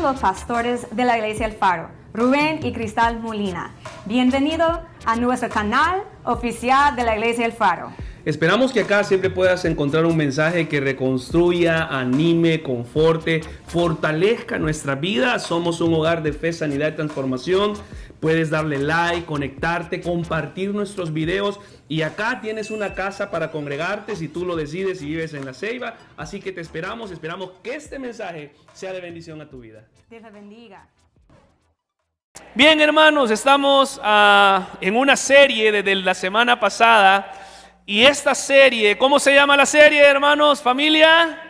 los pastores de la Iglesia El Faro, Rubén y Cristal Molina. Bienvenido a nuestro canal oficial de la Iglesia El Faro. Esperamos que acá siempre puedas encontrar un mensaje que reconstruya, anime, conforte, fortalezca nuestra vida. Somos un hogar de fe, sanidad y transformación. Puedes darle like, conectarte, compartir nuestros videos. Y acá tienes una casa para congregarte si tú lo decides y vives en La Ceiba. Así que te esperamos que este mensaje sea de bendición a tu vida. Dios te bendiga. Bien, hermanos, estamos en una serie desde la semana pasada. Y esta serie, ¿cómo se llama la serie, hermanos, familia?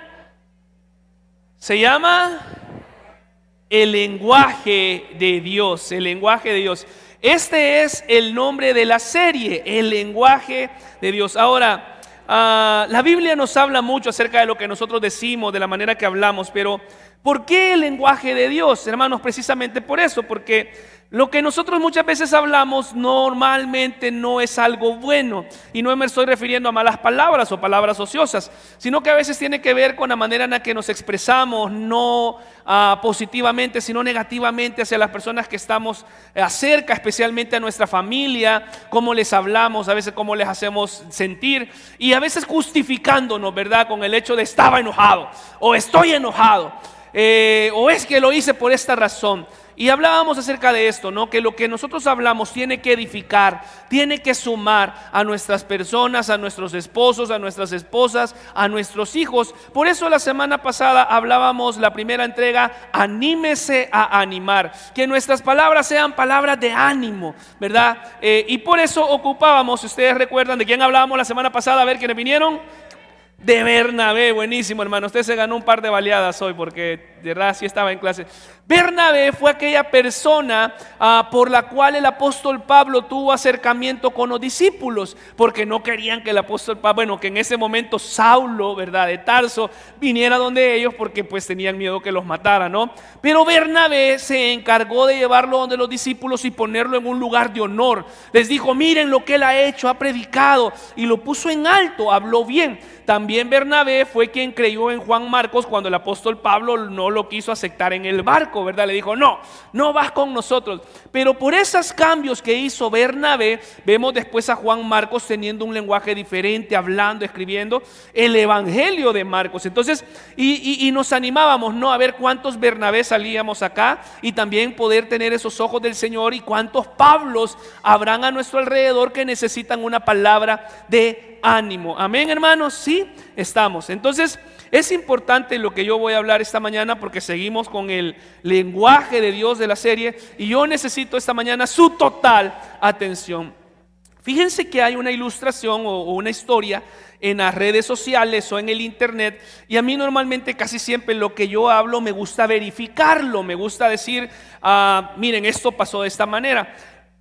Se llama El lenguaje de Dios, el lenguaje de Dios. Este es el nombre de la serie, el lenguaje de Dios. Ahora, la Biblia nos habla mucho acerca de lo que nosotros decimos, de la manera que hablamos, pero ¿por qué el lenguaje de Dios, hermanos? Precisamente por eso, porque lo que nosotros muchas veces hablamos normalmente no es algo bueno. Y no me estoy refiriendo a malas palabras o palabras ociosas, sino que a veces tiene que ver con la manera en la que nos expresamos, no positivamente, sino negativamente hacia las personas que estamos cerca, especialmente a nuestra familia, cómo les hablamos, a veces cómo les hacemos sentir, y a veces justificándonos, ¿verdad? Con el hecho de estaba enojado, o estoy enojado, o es que lo hice por esta razón. Y hablábamos acerca de esto, ¿no? Que lo que nosotros hablamos tiene que edificar, tiene que sumar a nuestras personas, a nuestros esposos, a nuestras esposas, a nuestros hijos. Por eso la semana pasada hablábamos, la primera entrega, anímese a animar. Que nuestras palabras sean palabras de ánimo, ¿verdad? Y por eso ocupábamos, si ustedes recuerdan, ¿de quién hablábamos la semana pasada? A ver, ¿quiénes vinieron? De Bernabé. Buenísimo, hermano. Usted se ganó un par de baleadas hoy porque de verdad sí estaba en clase. Bernabé fue aquella persona por la cual el apóstol Pablo tuvo acercamiento con los discípulos, porque no querían que el apóstol Pablo, bueno, que en ese momento Saulo, ¿verdad?, de Tarso, viniera donde ellos, porque pues tenían miedo que los matara, ¿no? Pero Bernabé se encargó de llevarlo donde los discípulos y ponerlo en un lugar de honor. Les dijo: miren lo que él ha hecho, ha predicado, y lo puso en alto, habló bien. También Bernabé fue quien creyó en Juan Marcos cuando el apóstol Pablo no lo quiso aceptar en el barco, ¿verdad? Le dijo: no vas con nosotros. Pero por esos cambios que hizo Bernabé, vemos después a Juan Marcos teniendo un lenguaje diferente, hablando, escribiendo el evangelio de Marcos. Entonces, y nos animábamos, ¿no?, a ver cuántos Bernabé salíamos acá, y también poder tener esos ojos del Señor, y cuántos Pablos habrán a nuestro alrededor que necesitan una palabra de ánimo. Amén, hermanos. Sí, estamos. Entonces es importante lo que yo voy a hablar esta mañana, porque seguimos con el lenguaje de Dios de la serie, y yo necesito esta mañana su total atención. Fíjense que hay una ilustración o una historia en las redes sociales o en el internet, y a mí normalmente casi siempre lo que yo hablo me gusta verificarlo, me gusta decir, miren, esto pasó de esta manera.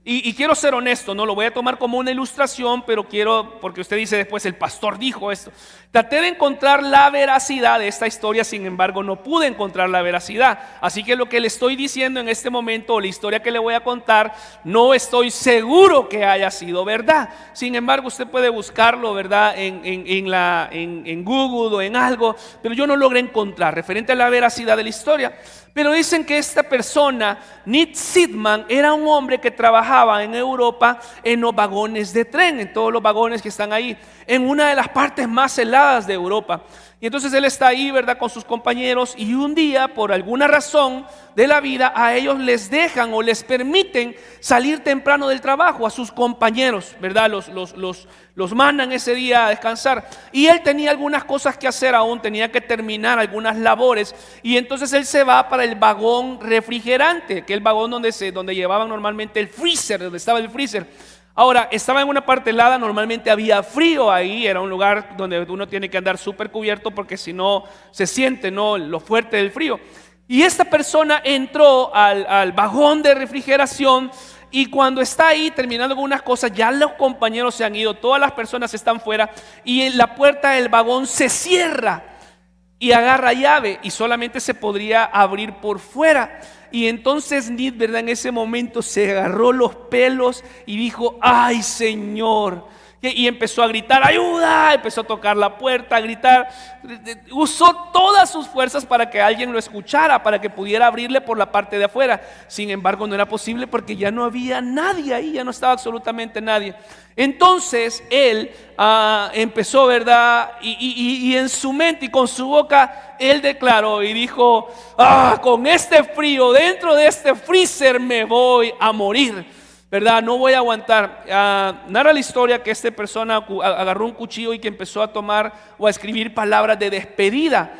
Y quiero ser honesto, no lo voy a tomar como una ilustración, pero quiero, porque usted dice después, el pastor dijo esto. Traté de encontrar la veracidad de esta historia, sin embargo no pude encontrar la veracidad. Así que lo que le estoy diciendo en este momento, o la historia que le voy a contar, no estoy seguro que haya sido verdad. Sin embargo, usted puede buscarlo, ¿verdad?, en Google o en algo, pero yo no logré encontrar referente a la veracidad de la historia. Pero dicen que esta persona, Nick Sidman, era un hombre que trabajaba en Europa en los vagones de tren, en todos los vagones que están ahí, en una de las partes más heladas de Europa. Y entonces él está ahí, ¿verdad?, con sus compañeros, y un día, por alguna razón de la vida, a ellos les dejan o les permiten salir temprano del trabajo, a sus compañeros, ¿verdad? Los mandan ese día a descansar, y él tenía algunas cosas que hacer aún, tenía que terminar algunas labores, y entonces él se va para el vagón refrigerante, que es el vagón donde llevaban normalmente el freezer, donde estaba el freezer. Ahora, estaba en una parte helada, normalmente había frío ahí, era un lugar donde uno tiene que andar súper cubierto, porque si no se siente, ¿no?, lo fuerte del frío. Y esta persona entró al vagón de refrigeración, y cuando está ahí terminando algunas cosas, ya los compañeros se han ido, todas las personas están fuera, y en la puerta del vagón se cierra y agarra llave, y solamente se podría abrir por fuera. Y entonces Nid, ¿verdad?, en ese momento se agarró los pelos y dijo: ay, Señor, y empezó a gritar ayuda, empezó a tocar la puerta, a gritar, usó todas sus fuerzas para que alguien lo escuchara, para que pudiera abrirle por la parte de afuera. Sin embargo, no era posible porque ya no había nadie ahí, ya no estaba absolutamente nadie. Entonces él empezó, ¿verdad? Y en su mente y con su boca él declaró y dijo: con este frío, dentro de este freezer me voy a morir, ¿verdad? No voy a aguantar. Narra la historia que esta persona agarró un cuchillo y que empezó a tomar o a escribir palabras de despedida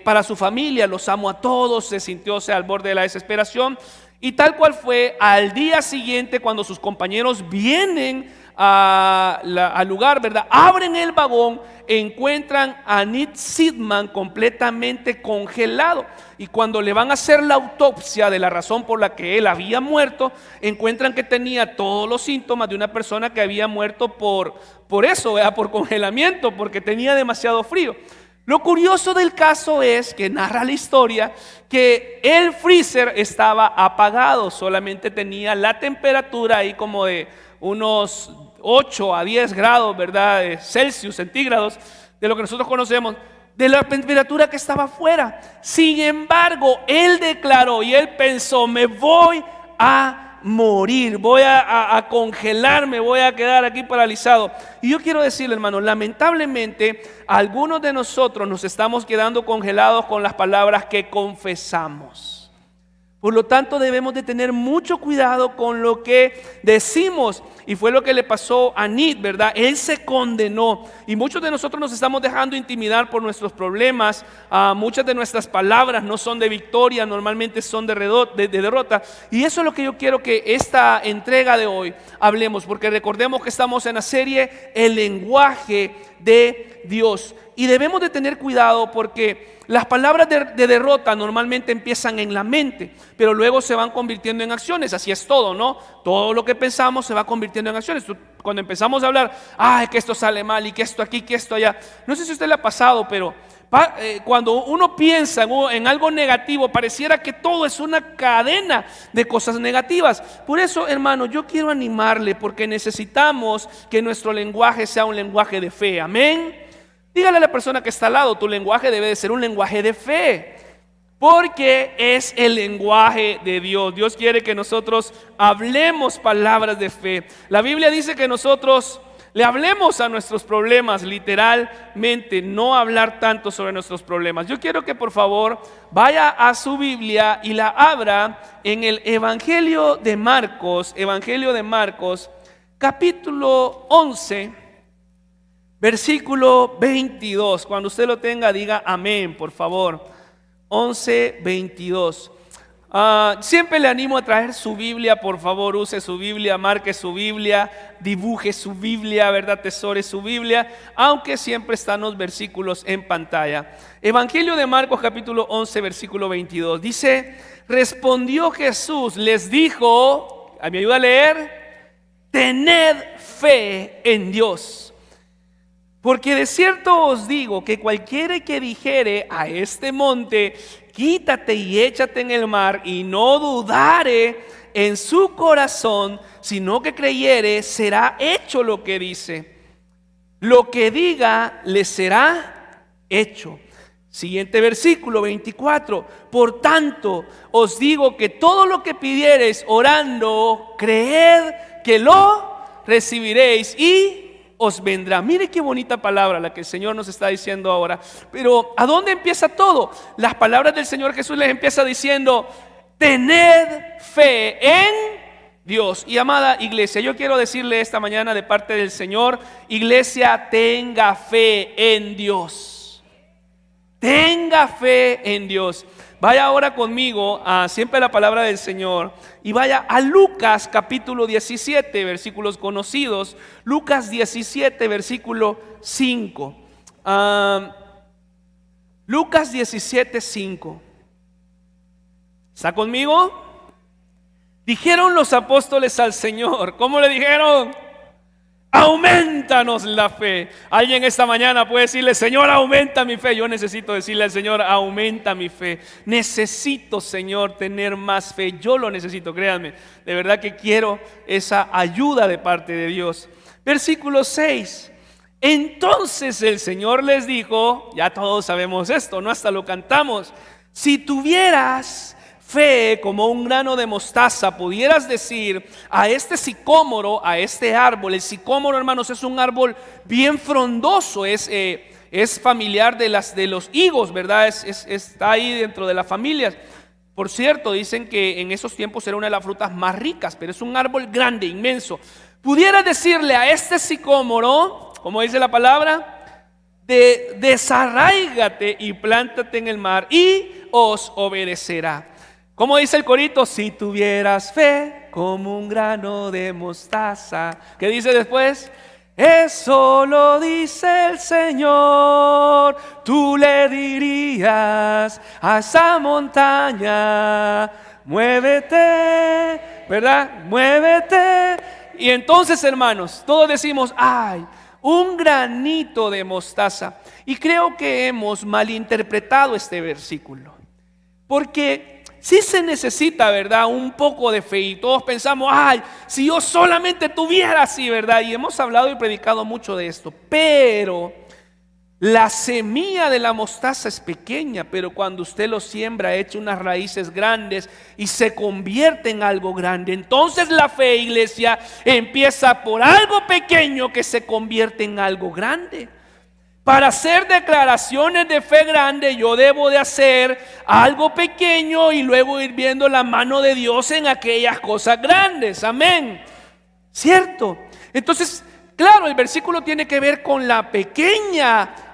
para su familia. Los amo a todos. Se sintió al borde de la desesperación. Y tal cual fue, al día siguiente, cuando sus compañeros vienen al lugar, ¿verdad? Abren el vagón, encuentran a Nick Sidman completamente congelado. Y cuando le van a hacer la autopsia de la razón por la que él había muerto, encuentran que tenía todos los síntomas de una persona que había muerto por eso, ¿verdad? Por congelamiento, porque tenía demasiado frío. Lo curioso del caso es que narra la historia que el freezer estaba apagado, solamente tenía la temperatura ahí como de unos 8 a 10 grados, ¿verdad? Celsius, centígrados, de lo que nosotros conocemos, de la temperatura que estaba afuera. Sin embargo, él declaró y él pensó: me voy a morir, voy a congelarme, voy a quedar aquí paralizado. Y yo quiero decirle, hermano, lamentablemente algunos de nosotros nos estamos quedando congelados con las palabras que confesamos. Por lo tanto, debemos de tener mucho cuidado con lo que decimos. Y fue lo que le pasó a Nid, ¿verdad? Él se condenó. Y muchos de nosotros nos estamos dejando intimidar por nuestros problemas. Muchas de nuestras palabras no son de victoria, normalmente son de derrota. Y eso es lo que yo quiero que esta entrega de hoy hablemos. Porque recordemos que estamos en la serie El lenguaje de Dios. Y debemos de tener cuidado porque las palabras de derrota normalmente empiezan en la mente, pero luego se van convirtiendo en acciones. Así es todo, ¿no? Todo lo que pensamos se va convirtiendo en acciones. Cuando empezamos a hablar, que esto sale mal y que esto aquí, que esto allá. No sé si a usted le ha pasado, pero cuando uno piensa en algo negativo, pareciera que todo es una cadena de cosas negativas. Por eso, hermano, yo quiero animarle porque necesitamos que nuestro lenguaje sea un lenguaje de fe. Amén. Dígale a la persona que está al lado: tu lenguaje debe de ser un lenguaje de fe, porque es el lenguaje de Dios. Dios quiere que nosotros hablemos palabras de fe. La Biblia dice que nosotros le hablemos a nuestros problemas, literalmente, no hablar tanto sobre nuestros problemas. Yo quiero que por favor vaya a su Biblia y la abra en el Evangelio de Marcos, capítulo 11. Versículo 22, cuando usted lo tenga, diga amén, por favor. 11:22. Siempre le animo a traer su Biblia, por favor, use su Biblia, marque su Biblia, dibuje su Biblia, ¿verdad? Tesore su Biblia, aunque siempre están los versículos en pantalla. Evangelio de Marcos, capítulo 11, versículo 22. Dice: respondió Jesús, les dijo, ¿me ayuda a leer? Tened fe en Dios. Porque de cierto os digo que cualquiera que dijere a este monte, quítate y échate en el mar, y no dudare en su corazón, sino que creyere, será hecho lo que dice. Lo que diga le será hecho. Siguiente versículo 24. Por tanto os digo que todo lo que pidiereis orando, creed que lo recibiréis y os vendrá. Mire qué bonita palabra la que el Señor nos está diciendo ahora. Pero ¿a dónde empieza todo? Las palabras del Señor Jesús les empieza diciendo: tened fe en Dios. Y amada iglesia, yo quiero decirle esta mañana de parte del Señor: iglesia, tenga fe en Dios. Tenga fe en Dios. Vaya ahora conmigo a siempre la palabra del Señor y vaya a Lucas capítulo 17, versículos conocidos. Lucas 17, versículo 5. Lucas 17, 5. ¿Está conmigo? Dijeron los apóstoles al Señor. ¿Cómo le dijeron? Aumentanos la fe. Alguien esta mañana puede decirle: Señor, aumenta mi fe. Yo necesito decirle al Señor: aumenta mi fe. Necesito, Señor, tener más fe. Yo lo necesito, créanme. De verdad que quiero esa ayuda de parte de Dios. Versículo 6. Entonces el Señor les dijo, ya todos sabemos esto, ¿no? Hasta lo cantamos. Si tuvieras fe como un grano de mostaza, pudieras decir a este sicómoro, a este árbol. El sicómoro, hermanos, es un árbol bien frondoso, es familiar de los higos, ¿verdad? Está ahí dentro de las familias. Por cierto, dicen que en esos tiempos era una de las frutas más ricas, pero es un árbol grande, inmenso. Pudieras decirle a este sicómoro, como dice la palabra, desarráigate y plántate en el mar y os obedecerá. Como dice el corito, si tuvieras fe como un grano de mostaza. ¿Qué dice después? Eso lo dice el Señor. Tú le dirías a esa montaña, muévete, ¿verdad? Muévete. Y entonces, hermanos, todos decimos, ay, un granito de mostaza. Y creo que hemos malinterpretado este versículo, porque sí se necesita, ¿verdad?, un poco de fe. Y todos pensamos, ay, si yo solamente tuviera así, ¿verdad? Y hemos hablado y predicado mucho de esto. Pero la semilla de la mostaza es pequeña, pero cuando usted lo siembra, echa unas raíces grandes y se convierte en algo grande. Entonces la fe, iglesia, empieza por algo pequeño que se convierte en algo grande. Para hacer declaraciones de fe grande, yo debo de hacer algo pequeño y luego ir viendo la mano de Dios en aquellas cosas grandes. Amén. ¿Cierto? Entonces, claro, el versículo tiene que ver con la pequeña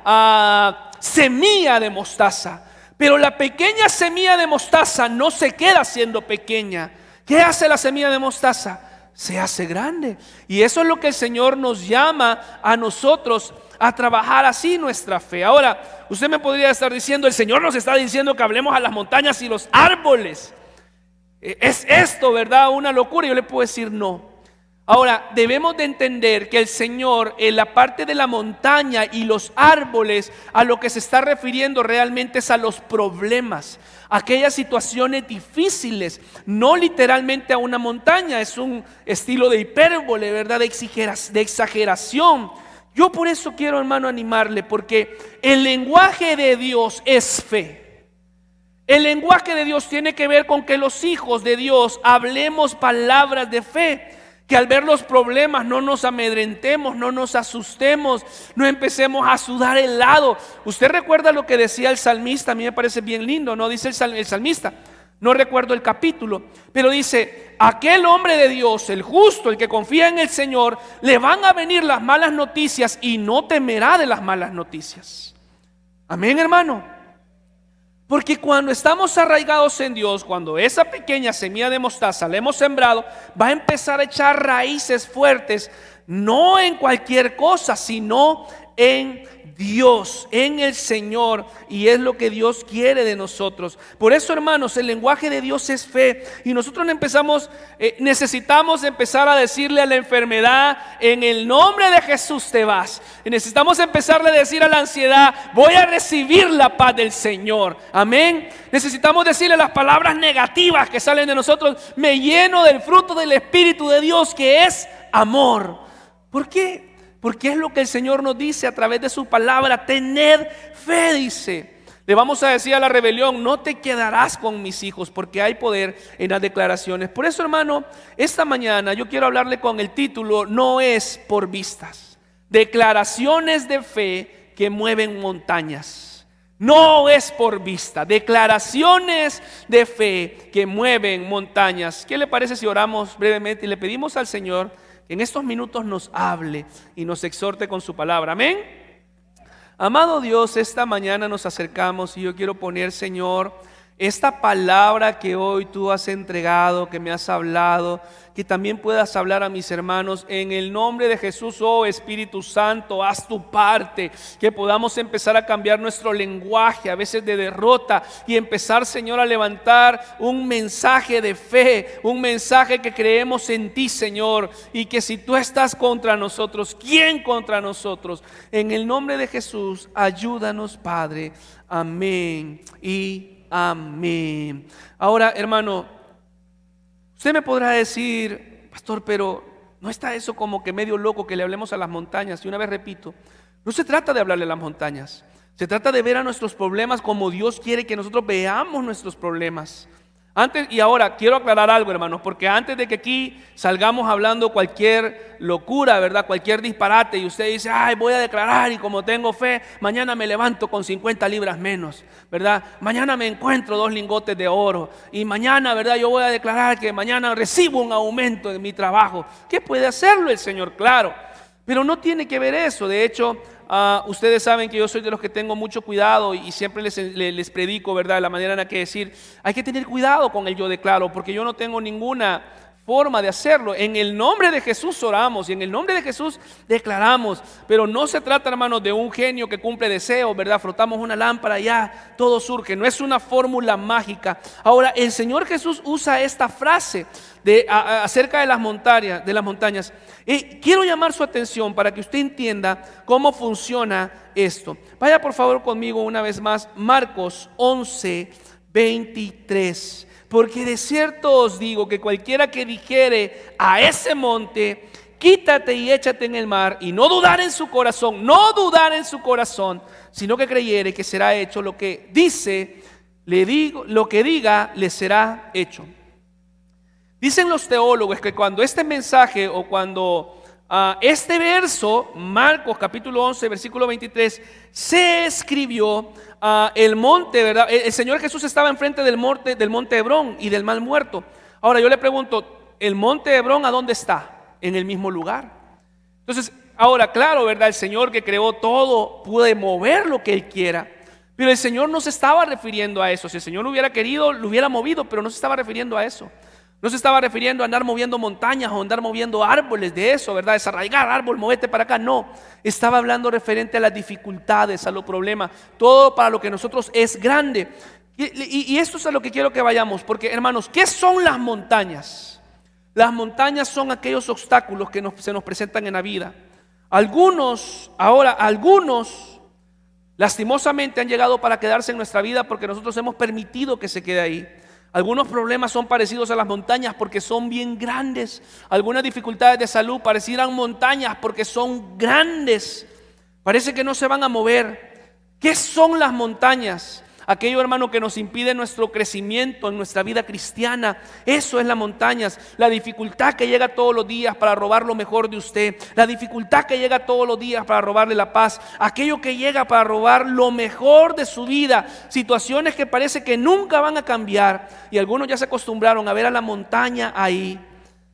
semilla de mostaza. Pero la pequeña semilla de mostaza no se queda siendo pequeña. ¿Qué hace la semilla de mostaza? Se hace grande. Y eso es lo que el Señor nos llama a nosotros a trabajar así nuestra fe. Ahora, usted me podría estar diciendo, el Señor nos está diciendo que hablemos a las montañas y los árboles. ¿Es esto, verdad, una locura? Yo le puedo decir no. Ahora, debemos de entender que el Señor en la parte de la montaña y los árboles, a lo que se está refiriendo realmente es a los problemas, aquellas situaciones difíciles, no literalmente a una montaña. Es un estilo de hipérbole, ¿verdad?, de exageración. Yo por eso quiero, hermano, animarle, porque el lenguaje de Dios es fe. El lenguaje de Dios tiene que ver con que los hijos de Dios hablemos palabras de fe. Que al ver los problemas no nos amedrentemos, no nos asustemos, no empecemos a sudar helado. Usted recuerda lo que decía el salmista, a mí me parece bien lindo, ¿no? Dice el salmista, no recuerdo el capítulo, pero dice, aquel hombre de Dios, el justo, el que confía en el Señor, le van a venir las malas noticias y no temerá de las malas noticias. Amén, hermano. Porque cuando estamos arraigados en Dios, cuando esa pequeña semilla de mostaza la hemos sembrado, va a empezar a echar raíces fuertes, no en cualquier cosa, sino en Dios, en el Señor, y es lo que Dios quiere de nosotros. Por eso, hermanos, el lenguaje de Dios es fe, y nosotros necesitamos empezar a decirle a la enfermedad, en el nombre de Jesús te vas. Y necesitamos empezarle a decir a la ansiedad, voy a recibir la paz del Señor. Amén. Necesitamos decirle las palabras negativas que salen de nosotros, me lleno del fruto del Espíritu de Dios, que es amor. ¿Por qué? Porque es lo que el Señor nos dice a través de su palabra. Tened fe, dice. Le vamos a decir a la rebelión, no te quedarás con mis hijos, porque hay poder en las declaraciones. Por eso, hermano, esta mañana yo quiero hablarle con el título, no es por vistas. Declaraciones de fe que mueven montañas. No es por vista. Declaraciones de fe que mueven montañas. ¿Qué le parece si oramos brevemente y le pedimos al Señor que en estos minutos nos hable y nos exhorte con su palabra? Amén. Amado Dios, esta mañana nos acercamos y yo quiero poner, Señor, esta palabra que hoy tú has entregado, que me has hablado, que también puedas hablar a mis hermanos en el nombre de Jesús. Oh Espíritu Santo, haz tu parte, que podamos empezar a cambiar nuestro lenguaje a veces de derrota y empezar, Señor, a levantar un mensaje de fe, un mensaje que creemos en ti, Señor, y que si tú estás contra nosotros, ¿quién contra nosotros? En el nombre de Jesús, ayúdanos, Padre. Amén y amén. Ahora, hermano, usted me podrá decir, pastor, pero No está eso como que medio loco que le hablemos a las montañas. Y una vez repito, no se trata de hablarle a las montañas. Se trata de ver a nuestros problemas como Dios quiere que nosotros veamos nuestros problemas. Antes y ahora quiero aclarar algo, hermanos, porque antes de que aquí salgamos hablando cualquier locura, ¿verdad? Cualquier disparate y usted dice, ay, voy a declarar y como tengo fe, mañana me levanto con 50 libras menos, ¿verdad? Mañana me encuentro 2 lingotes de oro y mañana, ¿verdad? Yo voy a declarar que mañana recibo un aumento en mi trabajo. ¿Qué puede hacerlo el Señor? Claro, pero no tiene que ver eso. De hecho, ustedes saben que yo soy de los que tengo mucho cuidado y siempre les predico, ¿verdad? La manera en la que decir, hay que tener cuidado con el yo declaro, porque yo no tengo ninguna forma de hacerlo. En el nombre de Jesús oramos y en el nombre de Jesús declaramos, pero no se trata, hermanos, de un genio que cumple deseos, ¿verdad? Frotamos una lámpara y ya todo surge. No es una fórmula mágica. Ahora, el Señor Jesús usa esta frase acerca de las montañas. Quiero llamar su atención para que usted entienda cómo funciona esto. Vaya por favor conmigo una vez más, Marcos 11:23. Porque de cierto os digo que cualquiera que dijere a ese monte, quítate y échate en el mar, y no dudar en su corazón, sino que creyere que será hecho lo que dice, lo que diga, le será hecho. Dicen los teólogos que cuando este mensaje o cuando este verso, Marcos capítulo 11, versículo 23, se escribió, el monte, ¿verdad? El Señor Jesús estaba enfrente del monte Hebrón y del Mar Muerto. Ahora yo le pregunto, ¿el monte Hebrón a dónde está? En el mismo lugar. Entonces, ahora claro, ¿verdad? El Señor que creó todo puede mover lo que Él quiera. Pero el Señor no se estaba refiriendo a eso. Si el Señor hubiera querido, lo hubiera movido, pero no se estaba refiriendo a eso. No se estaba refiriendo a andar moviendo montañas o andar moviendo árboles de eso, ¿verdad? Desarraigar árbol, movete para acá. No, estaba hablando referente a las dificultades, a los problemas. Todo para lo que nosotros es grande. Y esto es a lo que quiero que vayamos. Porque, hermanos, ¿qué son las montañas? Las montañas son aquellos obstáculos que se nos presentan en la vida. Algunos lastimosamente han llegado para quedarse en nuestra vida porque nosotros hemos permitido que se quede ahí. Algunos problemas son parecidos a las montañas porque son bien grandes. Algunas dificultades de salud parecieran montañas porque son grandes. Parece que no se van a mover. ¿Qué son las montañas? Aquello, hermano, que nos impide nuestro crecimiento en nuestra vida cristiana. Eso es las montañas. La dificultad que llega todos los días para robar lo mejor de usted. La dificultad que llega todos los días para robarle la paz. Aquello que llega para robar lo mejor de su vida. Situaciones que parece que nunca van a cambiar. Y algunos ya se acostumbraron a ver a la montaña ahí.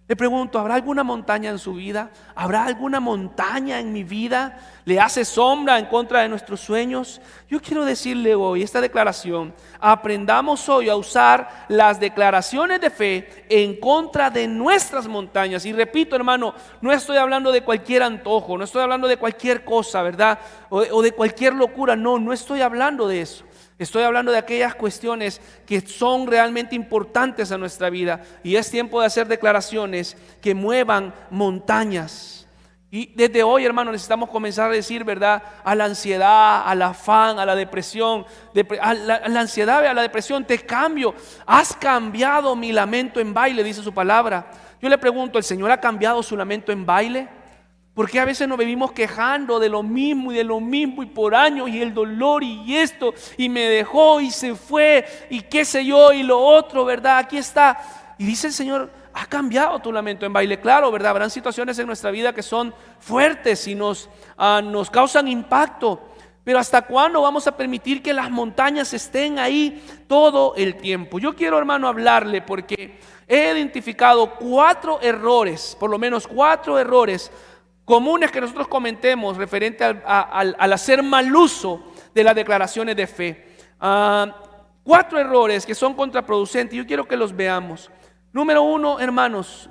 Le pregunto, ¿habrá alguna montaña en su vida? ¿Habrá alguna montaña en mi vida? ¿Le hace sombra en contra de nuestros sueños? Yo quiero decirle hoy esta declaración. Aprendamos hoy a usar las declaraciones de fe en contra de nuestras montañas. Y repito, hermano, no estoy hablando de cualquier antojo, no estoy hablando de cualquier cosa, ¿verdad? O de cualquier locura. No estoy hablando de eso. Estoy hablando de aquellas cuestiones que son realmente importantes a nuestra vida. Y es tiempo de hacer declaraciones que muevan montañas. Y desde hoy, hermano, necesitamos comenzar a decir, ¿verdad? A la ansiedad, al afán, a la depresión, a la ansiedad, a la depresión, te cambio. Has cambiado mi lamento en baile, dice su palabra. Yo le pregunto, ¿el Señor ha cambiado su lamento en baile? Porque a veces nos vivimos quejando de lo mismo y por años y el dolor y esto y me dejó y se fue y qué sé yo y lo otro, ¿verdad? Aquí está. Y dice el Señor, ha cambiado tu lamento en baile. Claro, ¿verdad? Habrán situaciones en nuestra vida que son fuertes y nos causan impacto. Pero ¿hasta cuándo vamos a permitir que las montañas estén ahí todo el tiempo? Yo quiero, hermano, hablarle porque he identificado 4 errores, por lo menos 4 errores comunes que nosotros comentemos referente al hacer mal uso de las declaraciones de fe. 4 errores que son contraproducentes. Yo quiero que los veamos. Número 1, hermanos,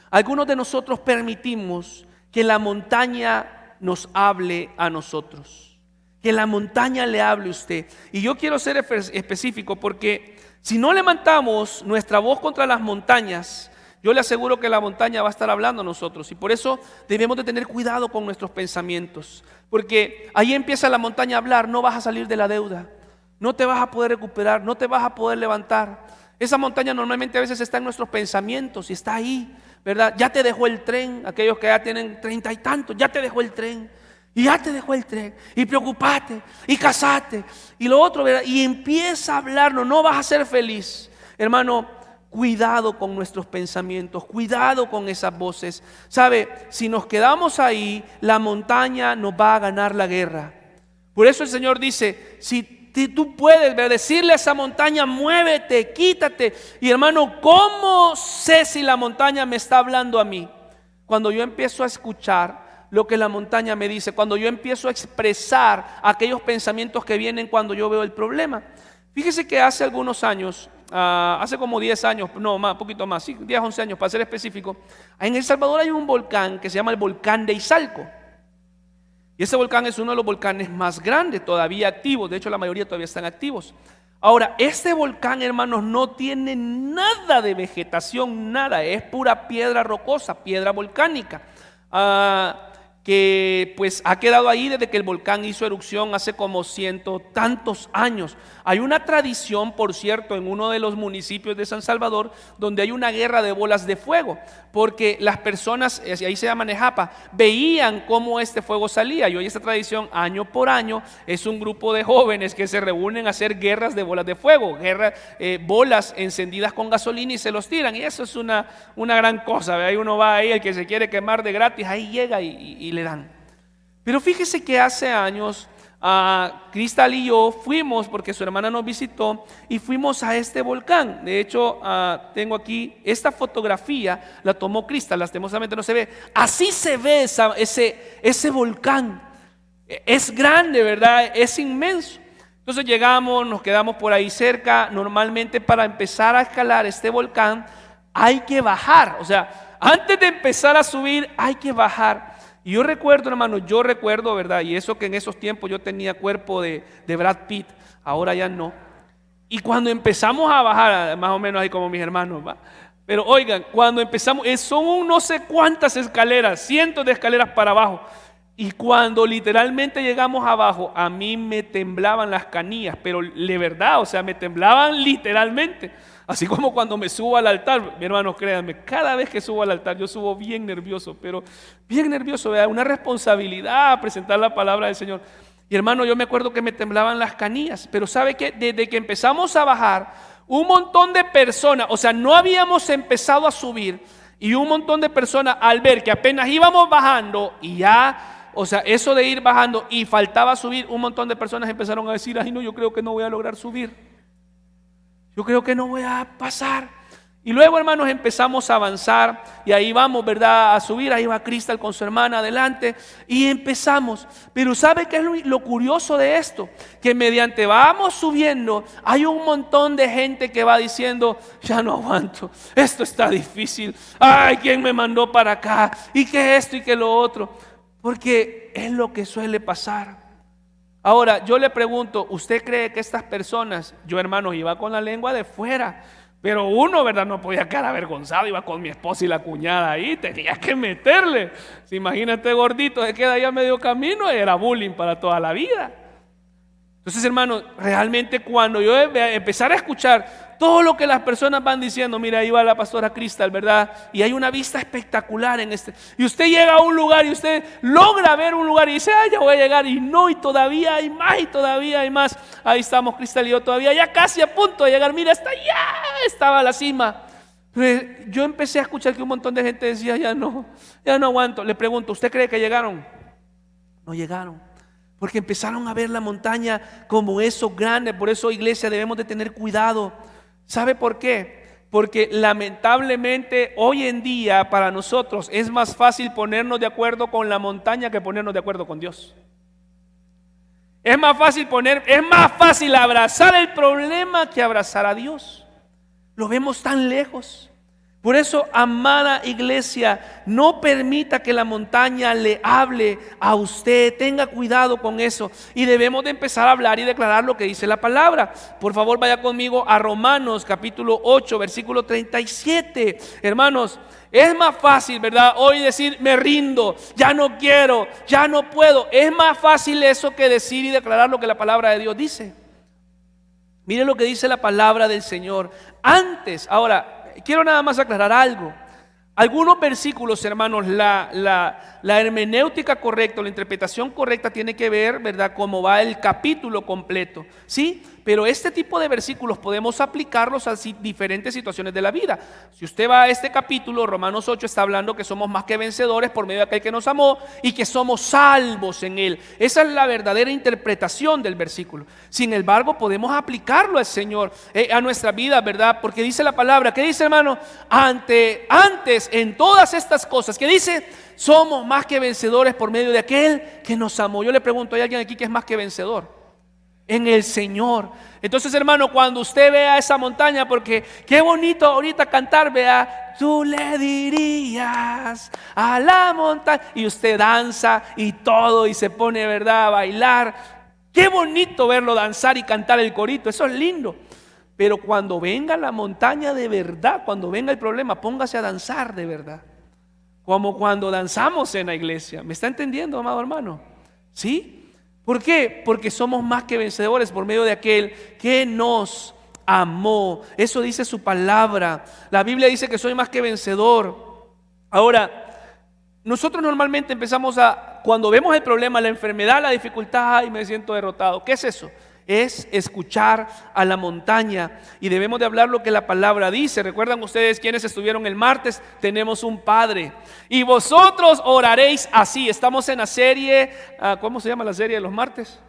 algunos de nosotros permitimos que la montaña nos hable a nosotros. Que la montaña le hable a usted. Y yo quiero ser específico porque si no levantamos nuestra voz contra las montañas, yo le aseguro que la montaña va a estar hablando a nosotros. Y por eso debemos de tener cuidado con nuestros pensamientos. Porque ahí empieza la montaña a hablar. No vas a salir de la deuda. No te vas a poder recuperar. No te vas a poder levantar. Esa montaña normalmente a veces está en nuestros pensamientos y está ahí ¿verdad? Ya te dejó el tren, aquellos que ya tienen 30 y tantos, ya te dejó el tren. Y ya te dejó el tren, y preocupate, y casate, y lo otro, ¿verdad? Y empieza a hablarnos, no vas a ser feliz. Hermano, cuidado con nuestros pensamientos, cuidado con esas voces. ¿Sabe? Si nos quedamos ahí, la montaña nos va a ganar la guerra. Por eso el Señor dice, si tú puedes, ¿verdad?, decirle a esa montaña, muévete, quítate. Y hermano, ¿cómo sé si la montaña me está hablando a mí? Cuando yo empiezo a escuchar lo que la montaña me dice, cuando yo empiezo a expresar aquellos pensamientos que vienen cuando yo veo el problema. Fíjese que hace algunos años, hace como 10 años, no, más, poquito más, sí, 10, 11 años para ser específico, en El Salvador hay un volcán que se llama el volcán de Izalco. Y ese volcán es uno de los volcanes más grandes, todavía activos, de hecho la mayoría todavía están activos. Ahora, este volcán, hermanos, no tiene nada de vegetación, nada, es pura piedra rocosa, piedra volcánica. Que pues ha quedado ahí desde que el volcán hizo erupción hace como ciento tantos años. Hay una tradición, por cierto, en uno de los municipios de San Salvador, donde hay una guerra de bolas de fuego, porque las personas, ahí se llama Nejapa, veían cómo este fuego salía. Y hoy esta tradición, año por año, es un grupo de jóvenes que se reúnen a hacer guerras de bolas de fuego, bolas encendidas con gasolina y se los tiran. Y eso es una gran cosa, ¿verdad? Ahí uno va ahí, el que se quiere quemar de gratis, ahí llega y le dan. Pero fíjese que hace años Cristal y yo fuimos, porque su hermana nos visitó, y fuimos a este volcán. De hecho, tengo aquí esta fotografía, la tomó Cristal, lastimosamente no se ve. Así se ve ese volcán. Es grande, ¿verdad? Es inmenso. Entonces llegamos, nos quedamos por ahí cerca. Normalmente para empezar a escalar este volcán hay que bajar, o sea, antes de empezar a subir hay que bajar. Y yo recuerdo, hermano, ¿verdad? Y eso que en esos tiempos yo tenía cuerpo de Brad Pitt, ahora ya no. Y cuando empezamos a bajar, más o menos ahí como mis hermanos, ¿va? Pero oigan, cuando empezamos, son no sé cuántas escaleras, cientos de escaleras para abajo. Y cuando literalmente llegamos abajo, a mí me temblaban las canillas, pero de verdad, o sea, me temblaban literalmente. Así como cuando me subo al altar, mi hermano, créanme, cada vez que subo al altar, yo subo bien nervioso, pero bien nervioso, ¿verdad? Una responsabilidad presentar la palabra del Señor. Y hermano, yo me acuerdo que me temblaban las canillas, pero ¿sabe qué? Desde que empezamos a bajar, un montón de personas, o sea, no habíamos empezado a subir, y un montón de personas al ver que apenas íbamos bajando y ya, o sea, eso de ir bajando y faltaba subir, un montón de personas empezaron a decir, ay no, yo creo que no voy a lograr subir. Yo creo que no voy a pasar. Y luego, hermanos, empezamos a avanzar y ahí vamos, ¿verdad? A subir. Ahí va Cristal con su hermana adelante y empezamos. Pero ¿sabe qué es lo curioso de esto? Que mediante vamos subiendo, hay un montón de gente que va diciendo, ya no aguanto, esto está difícil. Ay, ¿quién me mandó para acá? ¿Y qué esto y qué lo otro? Porque es lo que suele pasar. Ahora, yo le pregunto, ¿usted cree que estas personas, yo hermano, iba con la lengua de fuera, pero uno, ¿verdad? No podía quedar avergonzado, iba con mi esposa y la cuñada ahí, tenía que meterle. Si imagínate gordito, se queda ahí a medio camino, era bullying para toda la vida. Entonces, hermano, realmente cuando yo empezar a escuchar todo lo que las personas van diciendo, mira, ahí va la pastora Cristal, ¿verdad? Y hay una vista espectacular en este. Y usted llega a un lugar y usted logra ver un lugar y dice, ya voy a llegar. Y no, y todavía hay más, y todavía hay más. Ahí estamos Cristal y yo todavía ya casi a punto de llegar. Mira, hasta allá estaba la cima. Pero yo empecé a escuchar que un montón de gente decía, ya no aguanto. Le pregunto, ¿usted cree que llegaron? No llegaron. Porque empezaron a ver la montaña como eso grande. Por eso, iglesia, debemos de tener cuidado. ¿Sabe por qué? Porque lamentablemente hoy en día para nosotros es más fácil ponernos de acuerdo con la montaña que ponernos de acuerdo con Dios. Es más fácil abrazar el problema que abrazar a Dios. Lo vemos tan lejos. Por eso, amada iglesia, no permita que la montaña le hable a usted. Tenga cuidado con eso. Y debemos de empezar a hablar y declarar lo que dice la palabra. Por favor, vaya conmigo a Romanos capítulo 8, versículo 37. Hermanos, es más fácil, ¿verdad? Hoy decir, me rindo, ya no quiero, ya no puedo. Es más fácil eso que decir y declarar lo que la palabra de Dios dice. Mire lo que dice la palabra del Señor. Ahora, quiero nada más aclarar algo. Algunos versículos, hermanos, la hermenéutica correcta, la interpretación correcta tiene que ver, ¿verdad?, cómo va el capítulo completo, ¿sí? Pero este tipo de versículos podemos aplicarlos a diferentes situaciones de la vida. Si usted va a este capítulo, Romanos 8 está hablando que somos más que vencedores por medio de aquel que nos amó y que somos salvos en él. Esa es la verdadera interpretación del versículo. Sin embargo, podemos aplicarlo al Señor, a nuestra vida, ¿verdad? Porque dice la palabra, ¿qué dice, hermano? Antes, en todas estas cosas, ¿qué dice? Somos más que vencedores por medio de aquel que nos amó. Yo le pregunto, ¿hay alguien aquí que es más que vencedor? En el Señor. Entonces, hermano, cuando usted vea esa montaña, porque qué bonito ahorita cantar, vea, tú le dirías a la montaña, y usted danza y todo, y se pone, ¿verdad?, a bailar. Qué bonito verlo danzar y cantar el corito, eso es lindo. Pero cuando venga la montaña de verdad, cuando venga el problema, póngase a danzar de verdad, como cuando danzamos en la iglesia. ¿Me está entendiendo, amado hermano? ¿Sí? ¿Por qué? Porque somos más que vencedores por medio de aquel que nos amó. Eso dice su palabra. La Biblia dice que soy más que vencedor. Ahora, nosotros normalmente empezamos cuando vemos el problema, la enfermedad, la dificultad, y me siento derrotado. ¿Qué es eso? Es escuchar a la montaña, y debemos de hablar lo que la palabra dice. ¿Recuerdan ustedes quienes estuvieron el martes? Tenemos un Padre y vosotros oraréis así. Estamos en la serie, ¿cómo se llama la serie de los martes?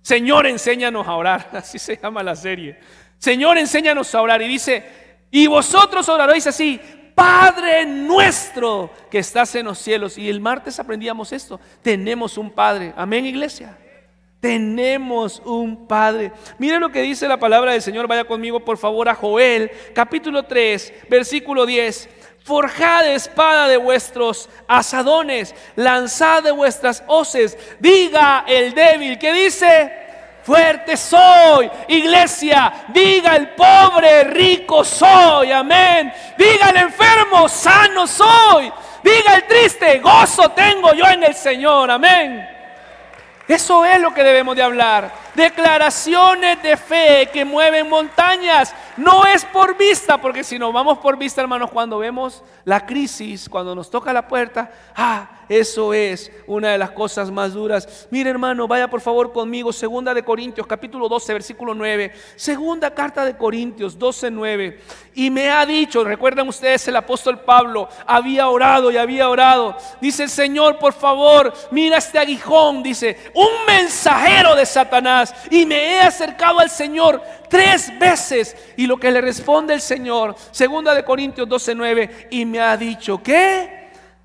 Señor, enséñanos a orar. Así se llama la serie. Señor, enséñanos a orar. Y dice, y vosotros oraréis así: Padre nuestro que estás en los cielos. Y el martes aprendíamos esto: tenemos un Padre. Amén, iglesia. Tenemos un Padre. Miren lo que dice la palabra del Señor. Vaya conmigo por favor a Joel capítulo 3 versículo 10. Forjad espada de vuestros asadones, lanzad de vuestras hoces. Diga el débil, ¿qué dice? Fuerte soy. Iglesia, diga el pobre, rico soy. Amén. Diga el enfermo, sano soy. Diga el triste, gozo tengo yo en el Señor. Amén. Eso es lo que debemos de hablar. Declaraciones de fe que mueven montañas. No es por vista, porque si nos vamos por vista, hermanos, cuando vemos la crisis, cuando nos toca la puerta, eso es una de las cosas más duras. Mire, hermano, vaya por favor conmigo, segunda de Corintios, capítulo 12, versículo 9. Segunda carta de Corintios, 12, 9. Y me ha dicho, recuerdan ustedes, el apóstol Pablo había orado y había orado. Dice el Señor, por favor, mira este aguijón, dice, un mensajero de Satanás. Y me he acercado al Señor 3 veces. Y lo que le responde el Señor, segunda de Corintios 12, 9, y me ha dicho, ¿qué?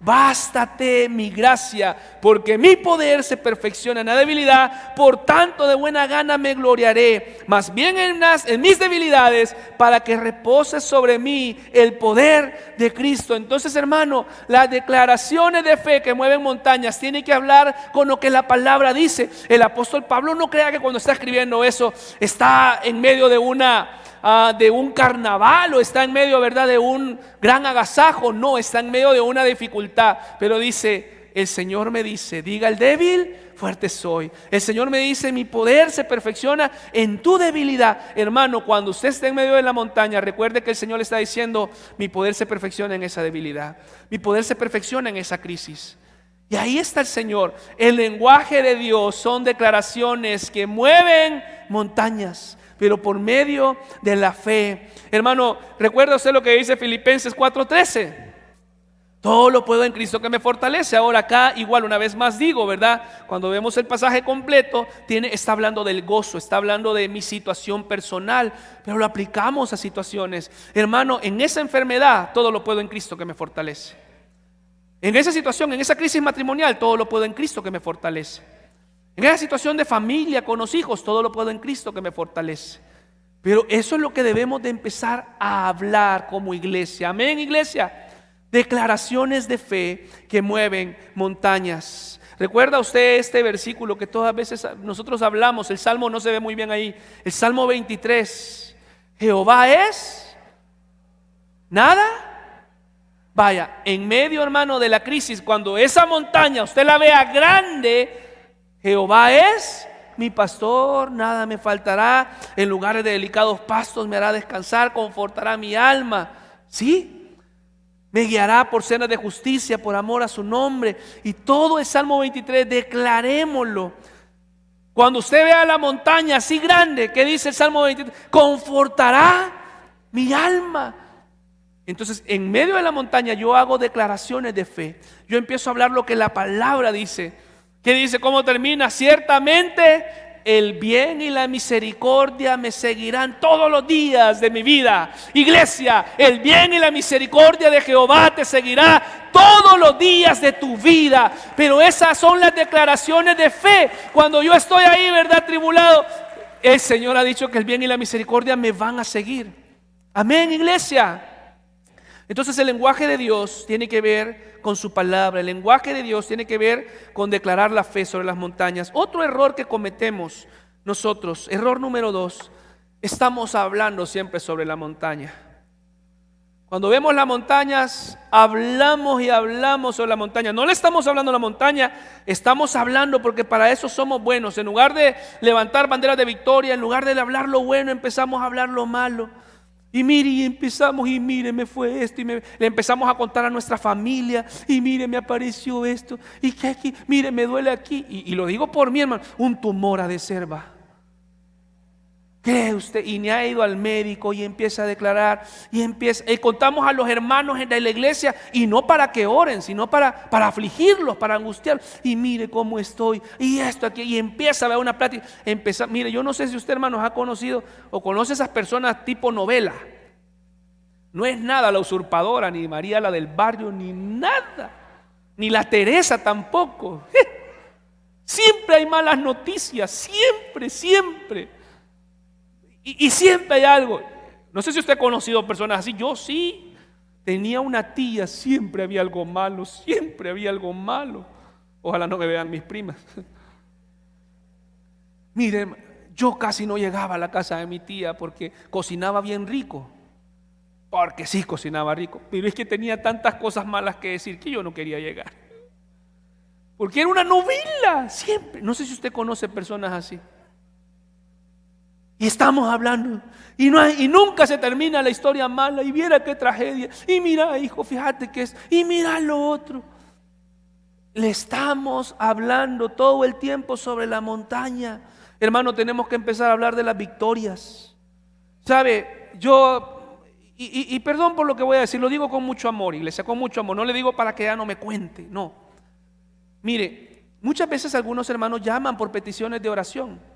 Bástate mi gracia, porque mi poder se perfecciona en la debilidad. Por tanto, de buena gana me gloriaré, más bien en mis debilidades, para que repose sobre mí el poder de Cristo. Entonces, hermano, las declaraciones de fe que mueven montañas tienen que hablar con lo que la palabra dice. El apóstol Pablo no crea que cuando está escribiendo eso está en medio de un carnaval, o está en medio, ¿verdad?, de un gran agasajo. No, está en medio de una dificultad. Pero dice, el Señor me dice, diga el débil, fuerte soy. El Señor me dice, mi poder se perfecciona en tu debilidad. Hermano, cuando usted esté en medio de la montaña, recuerde que el Señor le está diciendo, mi poder se perfecciona en esa debilidad. Mi poder se perfecciona en esa crisis. Y ahí está el Señor. El lenguaje de Dios son declaraciones que mueven montañas, pero por medio de la fe. Hermano, ¿recuerda usted lo que dice Filipenses 4:13? Todo lo puedo en Cristo que me fortalece. Ahora acá igual una vez más digo, ¿verdad? Cuando vemos el pasaje completo, está hablando del gozo, está hablando de mi situación personal, pero lo aplicamos a situaciones. Hermano, en esa enfermedad, todo lo puedo en Cristo que me fortalece. En esa situación, en esa crisis matrimonial, todo lo puedo en Cristo que me fortalece. En esa situación de familia con los hijos, todo lo puedo en Cristo que me fortalece. Pero eso es lo que debemos de empezar a hablar como iglesia. Amén, iglesia. Declaraciones de fe que mueven montañas. ¿Recuerda usted este versículo que todas veces nosotros hablamos? El Salmo no se ve muy bien ahí. El Salmo 23. Jehová es nada. Vaya, en medio, hermano, de la crisis, cuando esa montaña usted la vea grande, Jehová es mi pastor, nada me faltará. En lugares de delicados pastos me hará descansar, confortará mi alma. ¿Sí? Me guiará por sendas de justicia, por amor a su nombre. Y todo el Salmo 23, declarémoslo. Cuando usted vea la montaña así grande, ¿qué dice el Salmo 23? Confortará mi alma. Entonces, en medio de la montaña yo hago declaraciones de fe. Yo empiezo a hablar lo que la palabra dice. ¿Qué dice? ¿Cómo termina? Ciertamente el bien y la misericordia me seguirán todos los días de mi vida. Iglesia, el bien y la misericordia de Jehová te seguirá todos los días de tu vida. Pero esas son las declaraciones de fe. Cuando yo estoy ahí, ¿verdad? Tribulado, el Señor ha dicho que el bien y la misericordia me van a seguir. Amén, iglesia. Entonces el lenguaje de Dios tiene que ver con su palabra. El lenguaje de Dios tiene que ver con declarar la fe sobre las montañas. Otro error que cometemos nosotros, error número 2, estamos hablando siempre sobre la montaña. Cuando vemos las montañas, hablamos y hablamos sobre la montaña. No le estamos hablando a la montaña, estamos hablando porque para eso somos buenos. En lugar de levantar banderas de victoria, en lugar de hablar lo bueno, empezamos a hablar lo malo. Y mire, y empezamos, y mire, me fue esto, y le empezamos a contar a nuestra familia, y mire, me apareció esto, y que aquí, mire, me duele aquí, y lo digo por mí, hermano, un tumor ha de ser, va. ¿Cree usted? Y ni ha ido al médico y empieza a declarar, y contamos a los hermanos de la iglesia, y no para que oren, sino para afligirlos, para angustiarlos, y mire cómo estoy, y esto aquí, y empieza a ver una plática, mire, yo no sé si usted, hermanos, ha conocido o conoce esas personas tipo novela. No es nada la usurpadora, ni María la del barrio, ni nada, ni la Teresa tampoco. Siempre hay malas noticias, siempre. Y siempre hay algo. No sé si usted ha conocido personas así. Yo sí. Tenía una tía, siempre había algo malo. Ojalá no me vean mis primas. Miren, yo casi no llegaba a la casa de mi tía porque cocinaba bien rico. Porque sí cocinaba rico. Pero es que tenía tantas cosas malas que decir que yo no quería llegar. Porque era una novela, siempre. No sé si usted conoce personas así. Y estamos hablando y nunca se termina la historia mala. Y viera qué tragedia. Y mira, hijo, fíjate que es. Y mira lo otro. Le estamos hablando todo el tiempo sobre la montaña. Hermano, tenemos que empezar a hablar de las victorias. ¿Sabe? Yo, y perdón por lo que voy a decir, lo digo con mucho amor, iglesia, con mucho amor. No le digo para que ya no me cuente, no. Mire, muchas veces algunos hermanos llaman por peticiones de oración.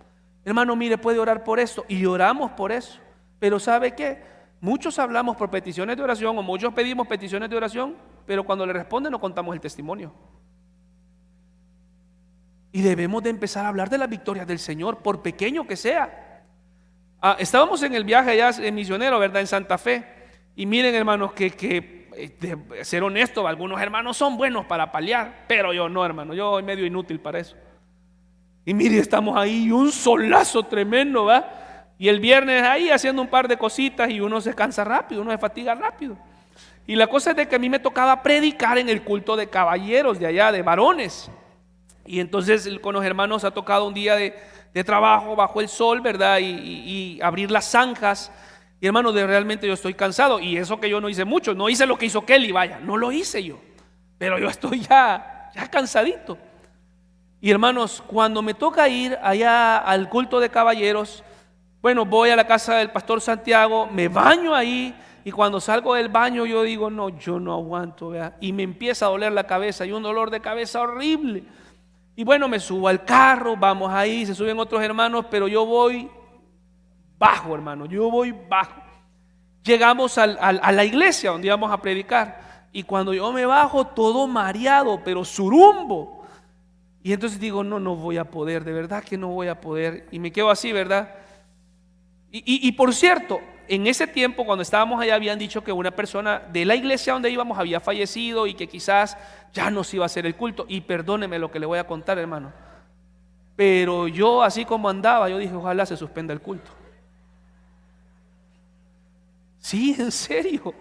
Hermano, mire, puede orar por esto, y oramos por eso. Pero ¿sabe qué? Muchos hablamos por peticiones de oración, o muchos pedimos peticiones de oración, pero cuando le responden no contamos el testimonio. Y debemos de empezar a hablar de las victorias del Señor, por pequeño que sea. Estábamos en el viaje allá en misionero, ¿verdad? En Santa Fe. Y miren, hermanos, que de ser honesto, algunos hermanos son buenos para paliar, pero yo no, hermano, yo soy medio inútil para eso. Y mire, estamos ahí, un solazo tremendo, ¿va? Y el viernes ahí haciendo un par de cositas y uno se cansa rápido, uno se fatiga rápido. Y la cosa es de que a mí me tocaba predicar en el culto de caballeros de allá, de varones. Y entonces con los hermanos ha tocado un día de trabajo bajo el sol, ¿verdad? Y abrir las zanjas. Y hermanos, realmente yo estoy cansado. Y eso que yo no hice mucho, no hice lo que hizo Kelly, vaya, no lo hice yo. Pero yo estoy ya cansadito. Y hermanos, cuando me toca ir allá al culto de caballeros, bueno, voy a la casa del pastor Santiago, me baño ahí. Y cuando salgo del baño yo digo, no, yo no aguanto, ¿verdad? Y me empieza a doler la cabeza y un dolor de cabeza horrible. Y bueno, me subo al carro, vamos ahí, se suben otros hermanos, pero yo voy bajo, hermano, yo voy bajo. Llegamos a la iglesia donde íbamos a predicar, y cuando yo me bajo, todo mareado, pero surumbo. Y entonces digo, no voy a poder, de verdad que no voy a poder. Y me quedo así, ¿verdad? Y por cierto, en ese tiempo cuando estábamos allá habían dicho que una persona de la iglesia donde íbamos había fallecido y que quizás ya no se iba a hacer el culto. Y perdóneme lo que le voy a contar, hermano, pero yo así como andaba, yo dije, ojalá se suspenda el culto. Sí, en serio,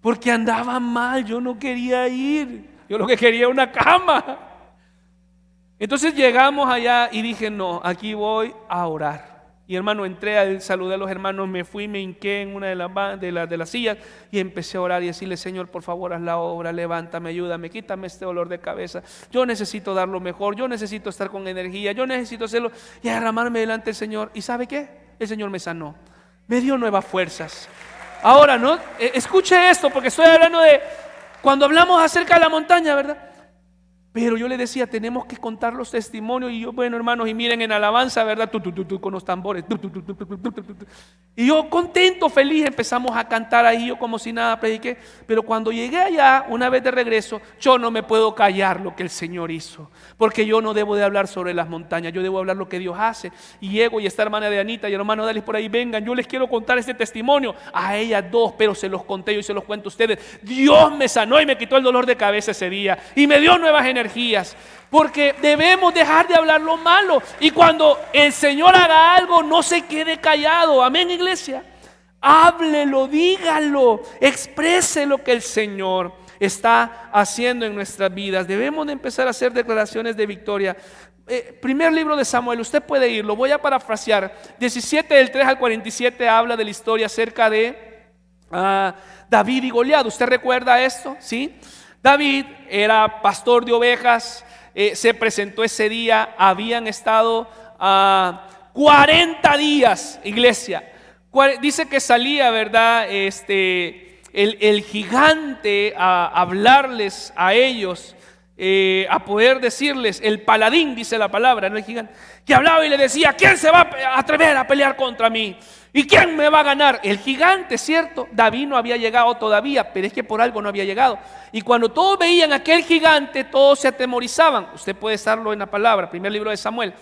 porque andaba mal, yo no quería ir, yo lo que quería era una cama. Entonces llegamos allá y dije, no, aquí voy a orar. Y hermano, entré, saludé a los hermanos, me fui, me hinqué en una de las sillas y empecé a orar y decirle: Señor, por favor, haz la obra, levántame, ayúdame, quítame este dolor de cabeza. Yo necesito dar lo mejor, yo necesito estar con energía, yo necesito hacerlo y derramarme delante del Señor. ¿Y sabe qué? El Señor me sanó, me dio nuevas fuerzas. Ahora, no, escuche esto, porque estoy hablando de cuando hablamos acerca de la montaña, ¿verdad? Pero yo le decía, tenemos que contar los testimonios. Y yo, bueno, hermanos, y miren en alabanza, ¿verdad? Con los tambores. Y yo contento, feliz, empezamos a cantar ahí, yo como si nada prediqué. Pero cuando llegué allá, una vez de regreso, yo no me puedo callar lo que el Señor hizo, porque yo no debo de hablar sobre las montañas, yo debo hablar lo que Dios hace. Y llego y está hermana de Anita y el hermano Dalis por ahí: vengan, yo les quiero contar este testimonio. A ellas dos, pero se los conté yo y se los cuento a ustedes. Dios me sanó y me quitó el dolor de cabeza ese día y me dio nuevas energías. Porque debemos dejar de hablar lo malo, y cuando el Señor haga algo, no se quede callado. Amén, iglesia. Háblelo, dígalo, exprese lo que el Señor está haciendo en nuestras vidas. Debemos de empezar a hacer declaraciones de victoria. Primer libro de Samuel, usted puede ir, lo voy a parafrasear. 17 del 3 al 47 habla de la historia acerca de David y Goliat. ¿Usted recuerda esto? ¿Sí? David era pastor de ovejas, se presentó ese día, habían estado 40 días, iglesia. Dice que salía, ¿verdad? El gigante a hablarles a ellos, a poder decirles, el paladín, dice la palabra, no el gigante, que hablaba y le decía: ¿quién se va a atrever a pelear contra mí? ¿Y quién me va a ganar? El gigante, ¿cierto? David no había llegado todavía, pero es que por algo no había llegado. Y cuando todos veían a aquel gigante, todos se atemorizaban. Usted puede estarlo en la palabra, primer libro de Samuel.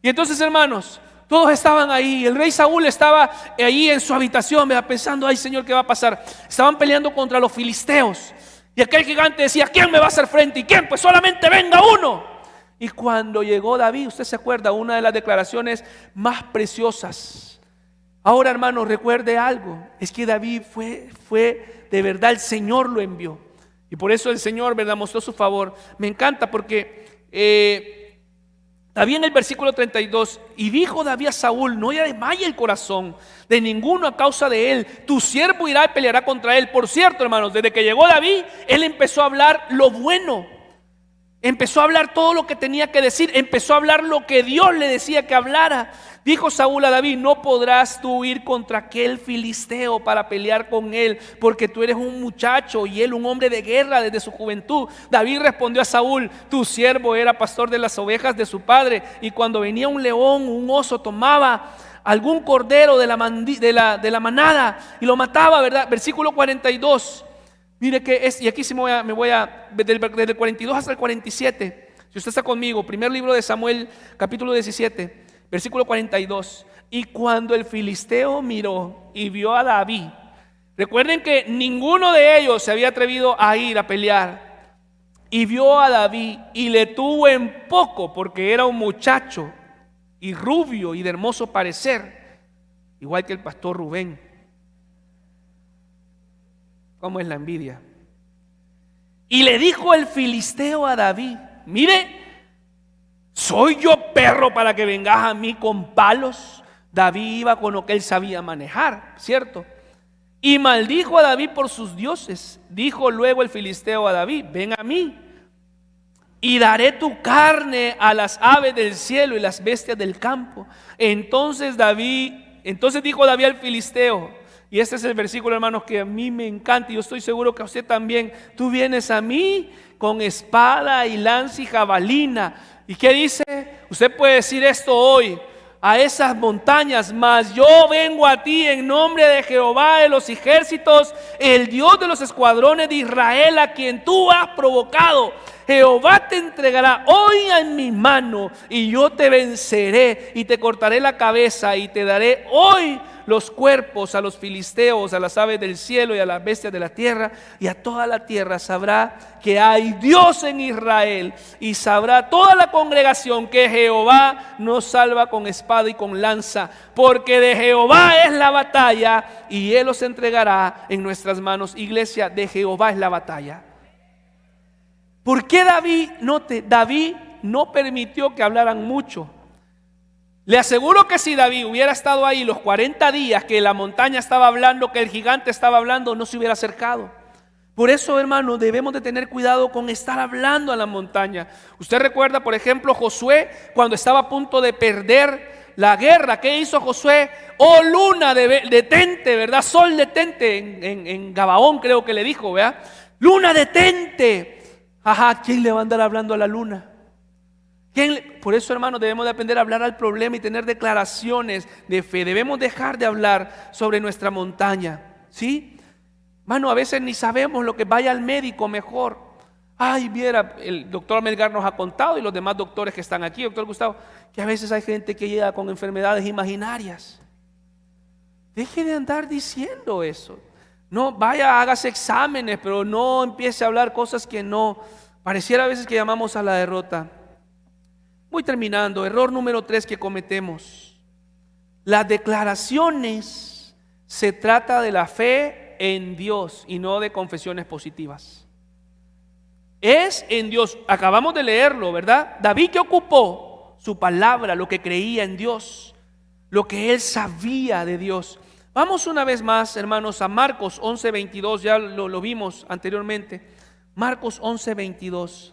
Y entonces, hermanos, todos estaban ahí. El rey Saúl estaba ahí en su habitación, pensando: ay, Señor, ¿qué va a pasar? Estaban peleando contra los filisteos. Y aquel gigante decía: ¿quién me va a hacer frente? ¿Y quién? Pues solamente venga uno. Y cuando llegó David, usted se acuerda, una de las declaraciones más preciosas. Ahora, hermanos, recuerde algo: es que David fue de verdad, el Señor lo envió. Y por eso el Señor, ¿verdad?, mostró su favor. Me encanta porque David en el versículo 32: y dijo David a Saúl: no desmaye el corazón de ninguno a causa de él, tu siervo irá y peleará contra él. Por cierto, hermanos, desde que llegó David, él empezó a hablar lo bueno. Empezó a hablar todo lo que tenía que decir. Empezó a hablar lo que Dios le decía que hablara. Dijo Saúl a David: no podrás tú ir contra aquel filisteo para pelear con él, porque tú eres un muchacho y él un hombre de guerra desde su juventud. David respondió a Saúl: tu siervo era pastor de las ovejas de su padre, y cuando venía un león, un oso, tomaba algún cordero de la manada y lo mataba, ¿verdad? Versículo 42. Mire que es, y aquí sí me voy a desde el 42 hasta el 47. Si usted está conmigo, primer libro de Samuel, capítulo 17, versículo 42. Y cuando el filisteo miró y vio a David, recuerden que ninguno de ellos se había atrevido a ir a pelear, y vio a David y le tuvo en poco, porque era un muchacho y rubio y de hermoso parecer, igual que el pastor Rubén. ¿Cómo es la envidia? Y le dijo el filisteo a David: mire, ¿soy yo perro para que vengas a mí con palos? David iba con lo que él sabía manejar, ¿cierto? Y maldijo a David por sus dioses. Dijo luego el filisteo a David: ven a mí y daré tu carne a las aves del cielo y las bestias del campo. Entonces dijo David al filisteo, y este es el versículo, hermanos, que a mí me encanta, y yo estoy seguro que a usted también: tú vienes a mí con espada y lanza y jabalina. ¿Y qué dice? Usted puede decir esto hoy a esas montañas: mas yo vengo a ti en nombre de Jehová de los ejércitos, el Dios de los escuadrones de Israel, a quien tú has provocado. Jehová te entregará hoy en mi mano, y yo te venceré y te cortaré la cabeza, y te daré hoy los cuerpos a los filisteos, a las aves del cielo y a las bestias de la tierra, y a toda la tierra sabrá que hay Dios en Israel, y sabrá toda la congregación que Jehová nos salva con espada y con lanza, porque de Jehová es la batalla y Él los entregará en nuestras manos. Iglesia, de Jehová es la batalla. ¿Por qué David no permitió que hablaran mucho? Le aseguro que si David hubiera estado ahí los 40 días que la montaña estaba hablando, que el gigante estaba hablando, no se hubiera acercado. Por eso, hermano, debemos de tener cuidado con estar hablando a la montaña. Usted recuerda, por ejemplo, Josué, cuando estaba a punto de perder la guerra. ¿Qué hizo Josué? Oh luna, detente, ¿verdad? Sol, detente. En Gabaón creo que le dijo, ¿verdad? Luna, detente. Ajá, ¿quién le va a andar hablando a la luna? Por eso, hermano, debemos de aprender a hablar al problema y tener declaraciones de fe. Debemos dejar de hablar sobre nuestra montaña, ¿sí? Hermano, a veces ni sabemos lo que vaya al médico mejor. Ay, viera, el doctor Melgar nos ha contado y los demás doctores que están aquí, doctor Gustavo, que a veces hay gente que llega con enfermedades imaginarias. Deje de andar diciendo eso. No, vaya, hágase exámenes, pero no empiece a hablar cosas que no. Pareciera a veces que llamamos a la derrota. Voy terminando. Error número 3 que cometemos. Las declaraciones se trata de la fe en Dios y no de confesiones positivas. Es en Dios. Acabamos de leerlo, ¿verdad? David, que ocupó su palabra, lo que creía en Dios, lo que él sabía de Dios. Vamos una vez más, hermanos, a Marcos 11:22. Ya lo vimos anteriormente. Marcos 11:22.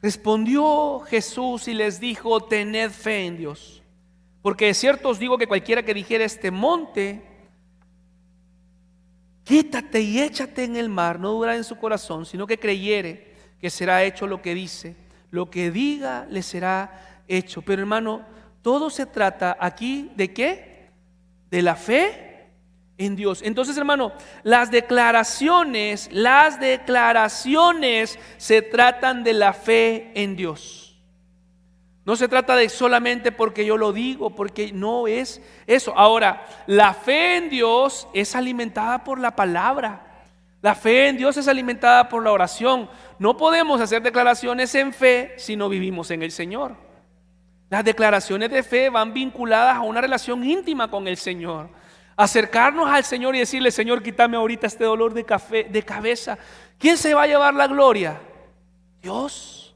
Respondió Jesús y les dijo: tened fe en Dios, porque de cierto os digo que cualquiera que dijere este monte, quítate y échate en el mar, no dudará en su corazón, sino que creyere que será hecho lo que dice, lo que diga le será hecho. Pero, hermano, todo se trata aquí ¿de qué? De la fe en Dios. Entonces, hermano, las declaraciones se tratan de la fe en Dios. No se trata de solamente porque yo lo digo, porque no es eso. Ahora, la fe en Dios es alimentada por la palabra. La fe en Dios es alimentada por la oración. No podemos hacer declaraciones en fe si no vivimos en el Señor. Las declaraciones de fe van vinculadas a una relación íntima con el Señor. Acercarnos al Señor y decirle: Señor, quítame ahorita este dolor de cabeza. ¿Quién se va a llevar la gloria? Dios.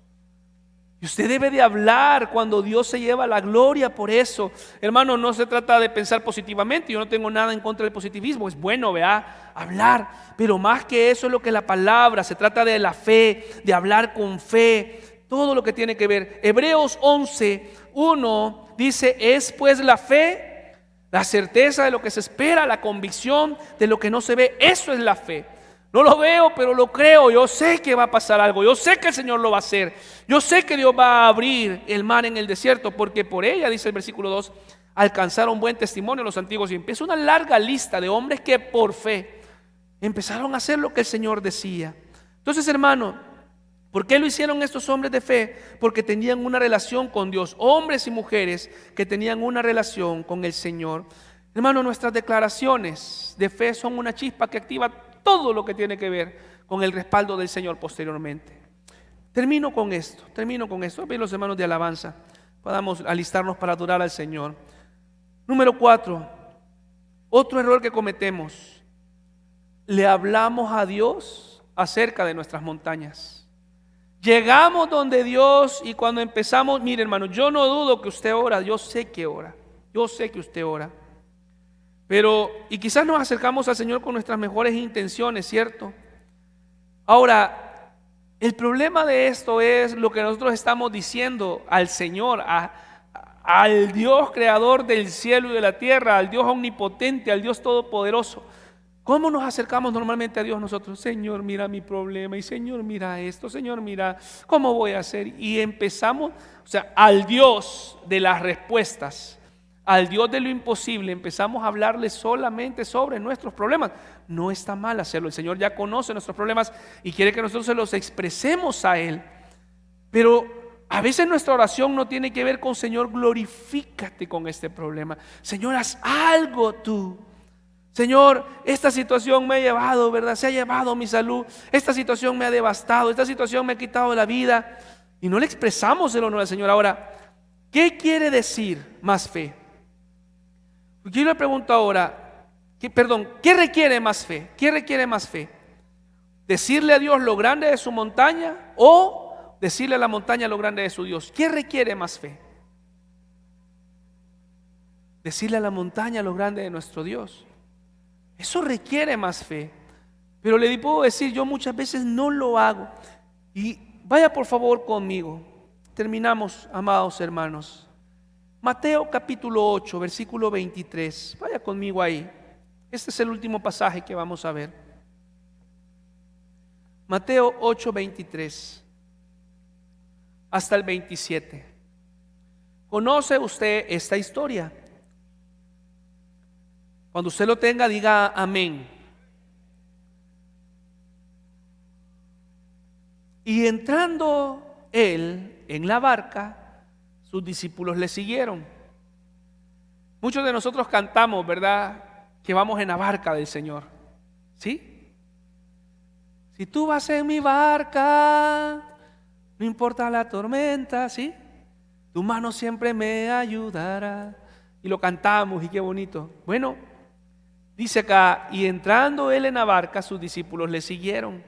Y usted debe de hablar cuando Dios se lleva la gloria por eso. Hermano, no se trata de pensar positivamente. Yo no tengo nada en contra del positivismo. Es bueno, vea, hablar. Pero más que eso es lo que la palabra. Se trata de la fe, de hablar con fe. Todo lo que tiene que ver. Hebreos 11:1 dice: es pues la fe, la certeza de lo que se espera, la convicción de lo que no se ve. Eso es la fe. No lo veo, pero lo creo. Yo sé que va a pasar algo. Yo sé que el Señor lo va a hacer. Yo sé que Dios va a abrir el mar en el desierto, porque por ella, dice el versículo 2, alcanzaron buen testimonio los antiguos. Y empieza una larga lista de hombres que por fe empezaron a hacer lo que el Señor decía. Entonces, hermano, ¿por qué lo hicieron estos hombres de fe? Porque tenían una relación con Dios. Hombres y mujeres que tenían una relación con el Señor. Hermano, nuestras declaraciones de fe son una chispa que activa todo lo que tiene que ver con el respaldo del Señor posteriormente. Termino con esto. Ven los hermanos de alabanza, podamos alistarnos para adorar al Señor. Número 4, otro error que cometemos: le hablamos a Dios acerca de nuestras montañas. Llegamos donde Dios y cuando empezamos, mire, hermano, yo no dudo que usted ora, yo sé que ora, yo sé que usted ora. Pero, y quizás nos acercamos al Señor con nuestras mejores intenciones, ¿cierto? Ahora, el problema de esto es lo que nosotros estamos diciendo al Señor, al Dios creador del cielo y de la tierra, al Dios omnipotente, al Dios todopoderoso. ¿Cómo nos acercamos normalmente a Dios nosotros? Señor, mira mi problema, y Señor, mira esto, Señor, mira cómo voy a hacer. Y empezamos, o sea, al Dios de las respuestas, al Dios de lo imposible, empezamos a hablarle solamente sobre nuestros problemas. No está mal hacerlo. El Señor ya conoce nuestros problemas y quiere que nosotros se los expresemos a Él. Pero a veces nuestra oración no tiene que ver con: Señor, glorifícate con este problema. Señor, haz algo tú. Señor, esta situación me ha llevado, ¿verdad? Se ha llevado mi salud. Esta situación me ha devastado. Esta situación me ha quitado la vida. Y no le expresamos el honor al Señor. Ahora, ¿qué quiere decir más fe? Yo le pregunto ahora, ¿qué requiere más fe? ¿Qué requiere más fe? ¿Decirle a Dios lo grande de su montaña o decirle a la montaña lo grande de su Dios? ¿Qué requiere más fe? Decirle a la montaña lo grande de nuestro Dios. Eso requiere más fe. Pero le puedo decir, yo muchas veces no lo hago. Y vaya por favor conmigo. Terminamos, amados hermanos. Mateo capítulo 8, versículo 23. Vaya conmigo ahí. Este es el último pasaje que vamos a ver. Mateo 8, 23 hasta el 27. ¿Conoce usted esta historia? Cuando usted lo tenga, diga amén. Y entrando él en la barca, sus discípulos le siguieron. Muchos de nosotros cantamos, ¿verdad?, que vamos en la barca del Señor. ¿Sí? Si tú vas en mi barca, no importa la tormenta, ¿sí? Tu mano siempre me ayudará. Y lo cantamos y qué bonito. Bueno, dice acá, y entrando él en la barca, sus discípulos le siguieron.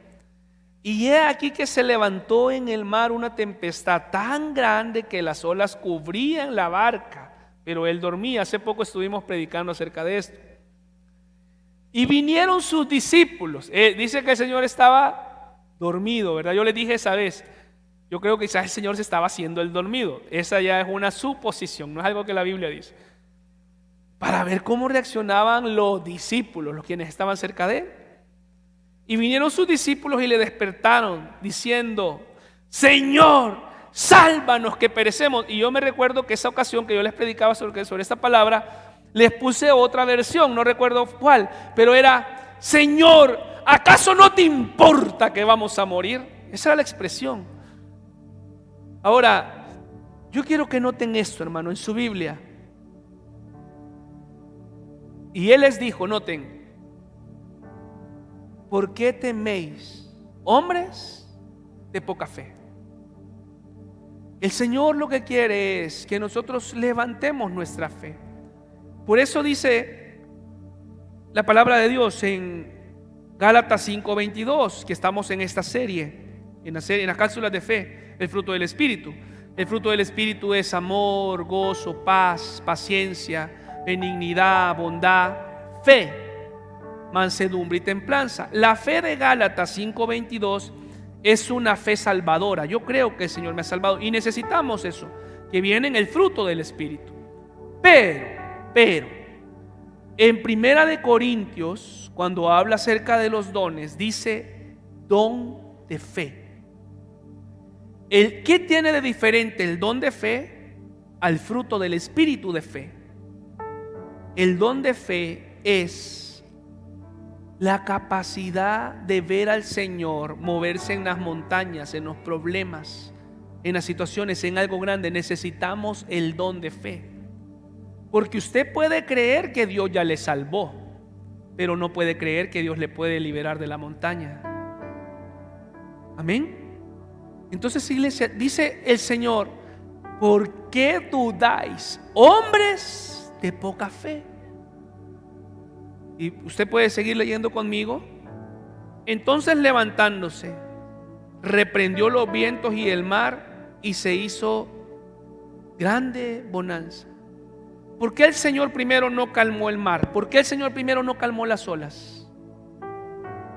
Y he aquí que se levantó en el mar una tempestad tan grande que las olas cubrían la barca, pero él dormía. Hace poco estuvimos predicando acerca de esto. Y vinieron sus discípulos. Dice que el Señor estaba dormido, ¿verdad? Yo les dije esa vez, yo creo que quizás el Señor se estaba haciendo el dormido. Esa ya es una suposición, no es algo que la Biblia dice. Para ver cómo reaccionaban los discípulos, los quienes estaban cerca de él. Y vinieron sus discípulos y le despertaron diciendo: Señor, sálvanos que perecemos. Y yo me recuerdo que esa ocasión que yo les predicaba sobre esta palabra, les puse otra versión, no recuerdo cuál, pero era: Señor, ¿acaso no te importa que vamos a morir? Esa era la expresión. Ahora, yo quiero que noten esto, hermano, en su Biblia. Y él les dijo, noten: ¿por qué teméis, hombres de poca fe? El Señor lo que quiere es que nosotros levantemos nuestra fe. Por eso dice la palabra de Dios en Gálatas 5:22, que estamos en esta serie, en las cápsulas de fe, el fruto del Espíritu. El fruto del Espíritu es amor, gozo, paz, paciencia, benignidad, bondad, fe, mansedumbre y templanza. La fe de Gálatas 5:22 es una fe salvadora. Yo creo que el Señor me ha salvado y necesitamos eso, que viene en el fruto del Espíritu. Pero en Primera de Corintios, cuando habla acerca de los dones, dice don de fe. ¿Qué tiene de diferente el don de fe al fruto del Espíritu de fe? El don de fe es la capacidad de ver al Señor moverse en las montañas, en los problemas, en las situaciones, en algo grande. Necesitamos el don de fe. Porque usted puede creer que Dios ya le salvó, pero no puede creer que Dios le puede liberar de la montaña. Amén. Entonces, iglesia, dice el Señor: ¿por qué dudáis, hombres de poca fe? Y usted puede seguir leyendo conmigo. Entonces, levantándose, reprendió los vientos y el mar, y se hizo grande bonanza. ¿Por qué el Señor primero no calmó el mar? ¿Por qué el Señor primero no calmó las olas?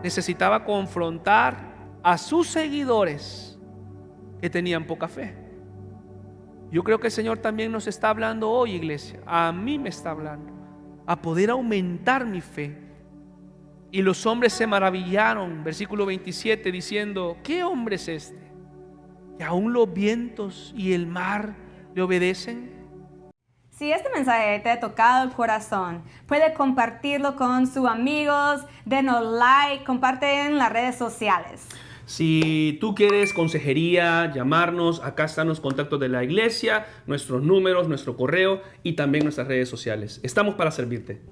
Necesitaba confrontar a sus seguidores que tenían poca fe. Yo creo que el Señor también nos está hablando hoy, iglesia. A mí me está hablando, a poder aumentar mi fe. Y los hombres se maravillaron, versículo 27, diciendo: ¿qué hombre es este, que aún los vientos y el mar le obedecen? Si este mensaje te ha tocado el corazón, puede compartirlo con sus amigos, denos like, comparte en las redes sociales. Si tú quieres consejería, llamarnos, acá están los contactos de la iglesia, nuestros números, nuestro correo y también nuestras redes sociales. Estamos para servirte.